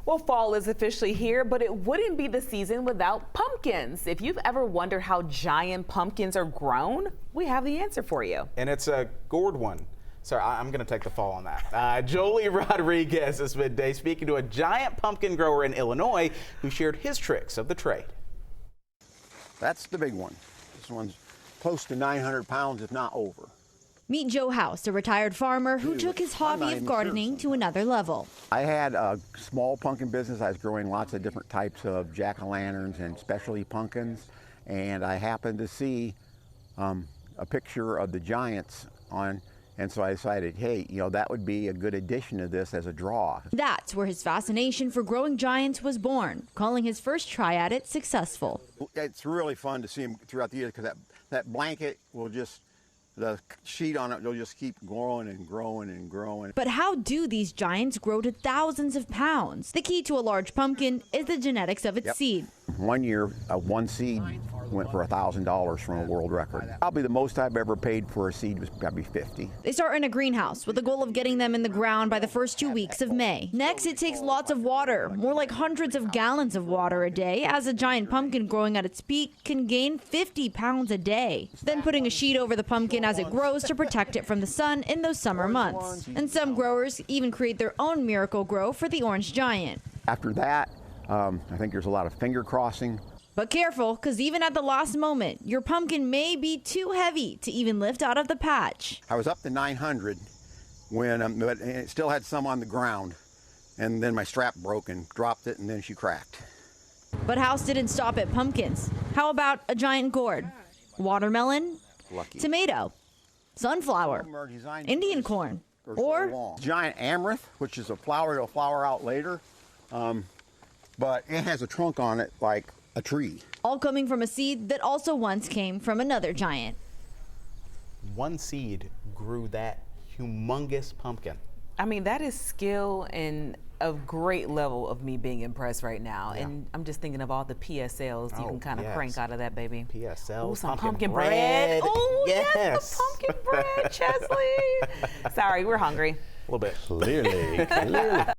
Well, fall is officially here, but it wouldn't be the season without pumpkins. If you've ever wondered how giant pumpkins are grown, we have the answer for you. And it's a gourd one. Sorry, I'm going to take the fall on that. Jolie Rodriguez this midday speaking to a giant pumpkin grower in Illinois who shared his tricks of the trade. That's the big one. This one's close to 900 pounds, if not over. Meet Joe House, a retired farmer who took his hobby of gardening to another level. I had a small pumpkin business. I was growing lots of different types of jack-o'-lanterns and specialty pumpkins, and I happened to see a picture of the giants on, and so I decided, hey, that would be a good addition to this as a draw. That's where his fascination for growing giants was born, calling his first try at it successful. It's really fun to see them throughout the year because that blanket will just, the sheet on it, they'll just keep growing and growing and growing. But how do these giants grow to thousands of pounds? The key to a large pumpkin is the genetics of its seed. 1 year, one seed went for $1,000 from a world record. Probably the most I've ever paid for a seed was probably $50. They start in a greenhouse with the goal of getting them in the ground by the first 2 weeks of May. Next, it takes lots of water, more like hundreds of gallons of water a day, as a giant pumpkin growing at its peak can gain 50 pounds a day. Then putting a sheet over the pumpkin as it grows to protect it from the sun in those summer months. And some growers even create their own miracle grow for the orange giant. After that, I think there's a lot of finger crossing. But careful, because even at the last moment, your pumpkin may be too heavy to even lift out of the patch. I was up to 900 when but it still had some on the ground, and then my strap broke and dropped it, and then she cracked. But House didn't stop at pumpkins. How about a giant gourd? Watermelon? Lucky. Tomato? Sunflower? Indian corn? Or giant amaranth, which is a flower that'll flower out later, but it has a trunk on it like a tree. All coming from a seed that also once came from another giant. One seed grew that humongous pumpkin. I mean, that is skill and a great level of me being impressed right now. Yeah. And I'm just thinking of all the PSLs you can kind of crank out of that, baby. PSL, ooh, some pumpkin bread. Oh, yes, the pumpkin bread, Chesley. Sorry, we're hungry. A little bit. Clearly.